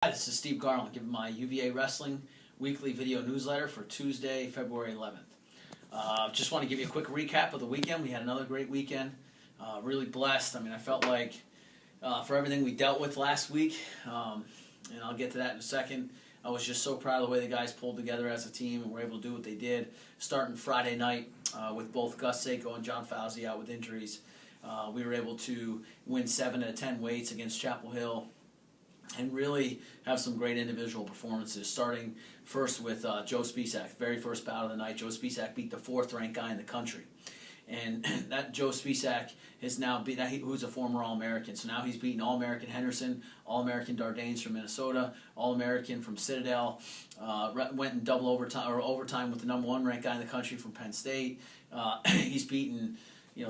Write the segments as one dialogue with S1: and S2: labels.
S1: Hi, this is Steve Garland giving my UVA Wrestling weekly video newsletter for Tuesday, February 11th. Just want to give you a quick recap of the weekend. We had another great weekend. Really blessed. I felt like for everything we dealt with last week, and I'll get to that in a second, I was just so proud of the way the guys pulled together as a team and were able to do what they did. Starting Friday night with both Gus Seiko and John Fauzi out with injuries, we were able to win 7 out of 10 weights against Chapel Hill and really have some great individual performances, starting first with Joe Spisak. Very first bout of the night, Joe Spisak beat the 4th ranked guy in the country. And that Joe Spisak is now who's a former All-American. So now he's beaten All-American Henderson, All-American Dardanes from Minnesota, All-American from Citadel, went in overtime with the number 1 ranked guy in the country from Penn State. He's beaten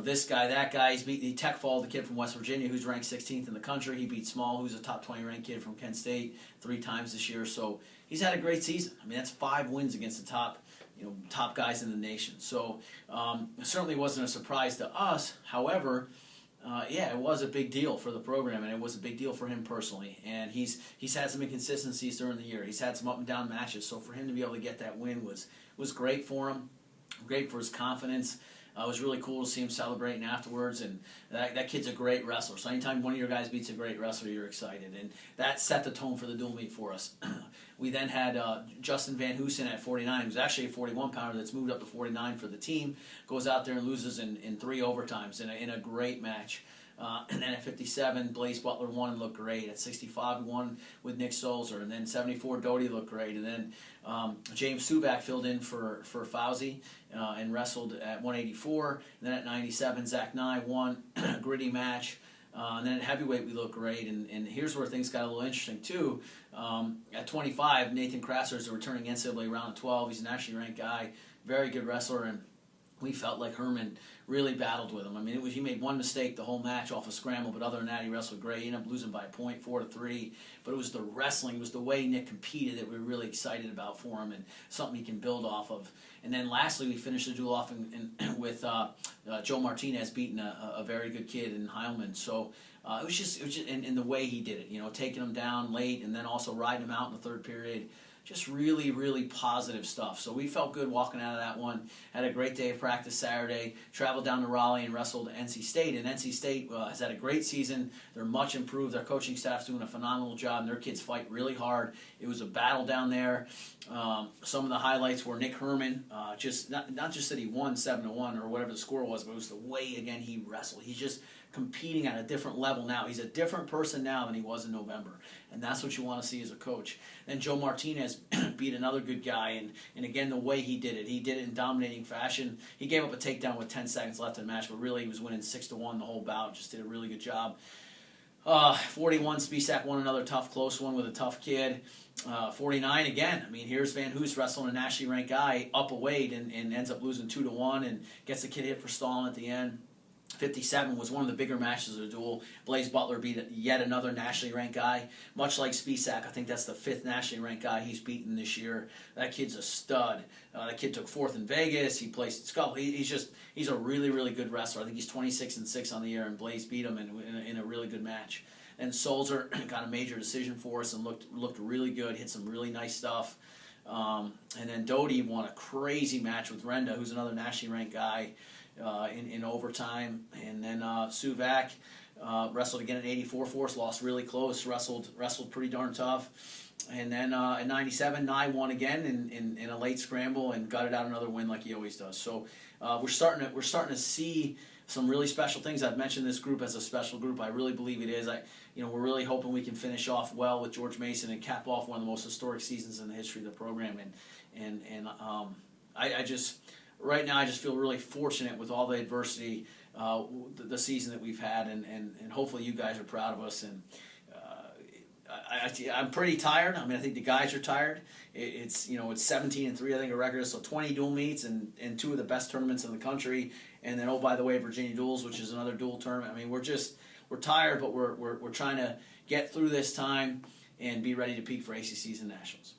S1: this guy, that guy. He tech-falled the kid from West Virginia who's ranked 16th in the country. He beat Small, who's a top 20 ranked kid from Kent State, 3 times this year. So he's had a great season. That's 5 wins against the top guys in the nation. So it certainly wasn't a surprise to us. However, it was a big deal for the program, and it was a big deal for him personally. And he's had some inconsistencies during the year. He's had some up and down matches. So for him to be able to get that win was great for him, great for his confidence. It was really cool to see him celebrating afterwards, and that kid's a great wrestler. So anytime one of your guys beats a great wrestler, you're excited, and that set the tone for the dual meet for us. We then had Justin Van Hoosen at 49, who's actually a 41-pounder that's moved up to 49 for the team, goes out there and loses in 3 overtimes in a great match. And then at 57, Blaze Butler won and looked great. At 65, he won with Nick Solzer. And then 74, Doty looked great. And then James Suvak filled in for Fauzi and wrestled at 184. And then at 97, Zach Nye won a gritty match. And then at heavyweight, we looked great. And here's where things got a little interesting, too. At 25, Nathan Krasser is a returning NCAA round of 12. He's a nationally ranked guy, very good wrestler. And we felt like Herman really battled with him. He made one mistake the whole match off a scramble, but other than that, he wrestled great. He ended up losing by a point, 4-3. But it was the wrestling, it was the way Nick competed that we were really excited about for him, and something he can build off of. And then lastly, we finished the duel off with Joe Martinez beating a very good kid in Heilman. So it was just in the way he did it, taking him down late and then also riding him out in the 3rd period. Just really, really positive stuff. So we felt good walking out of that one. Had a great day of practice Saturday. Traveled down to Raleigh and wrestled NC State. And NC State has had a great season. They're much improved. Their coaching staff's doing a phenomenal job. And their kids fight really hard. It was a battle down there. Some of the highlights were Nick Herman. Not just that he won 7-1 or whatever the score was, but it was the way, again, he wrestled. He's just competing at a different level now. He's a different person now than he was in November. And that's what you want to see as a coach. Then Joe Martinez beat another good guy, and again, the way he did it in dominating fashion. He gave up a takedown with 10 seconds left in the match, but really he was winning 6-1 the whole bout. Just did a really good job. 41, Spisak won another tough, close one with a tough kid. 49 again. Here's Van Hoos wrestling a nationally ranked guy up a weight and ends up losing 2-1 and gets the kid hit for stalling at the end. 57 was one of the bigger matches of the duel. Blaze Butler beat yet another nationally ranked guy. Much like Spisak, I think that's the 5th nationally ranked guy he's beaten this year. That kid's a stud. That kid took 4th in Vegas. He placed Skull. He's a really, really good wrestler. I think he's 26-6 on the year, and Blaze beat him in a really good match. And Solzer got a major decision for us and looked really good. Hit some really nice stuff. And then Doty won a crazy match with Renda, who's another nationally ranked guy. In overtime, and then Suvak wrestled again at 84 force, lost really close, wrestled pretty darn tough, and then at 97, Nye won again in a late scramble and gutted out another win like he always does. So we're starting to see some really special things. I've mentioned this group as a special group. I really believe it is. We're really hoping we can finish off well with George Mason and cap off one of the most historic seasons in the history of the program. Right now, I just feel really fortunate with all the adversity, the season that we've had, and hopefully you guys are proud of us. And I'm pretty tired. I think the guys are tired. It's 17-3, I think, a record, so 20 dual meets and 2 of the best tournaments in the country. And then, oh, by the way, Virginia Duels, which is another dual tournament. We're tired, but we're trying to get through this time and be ready to peak for ACCs and Nationals.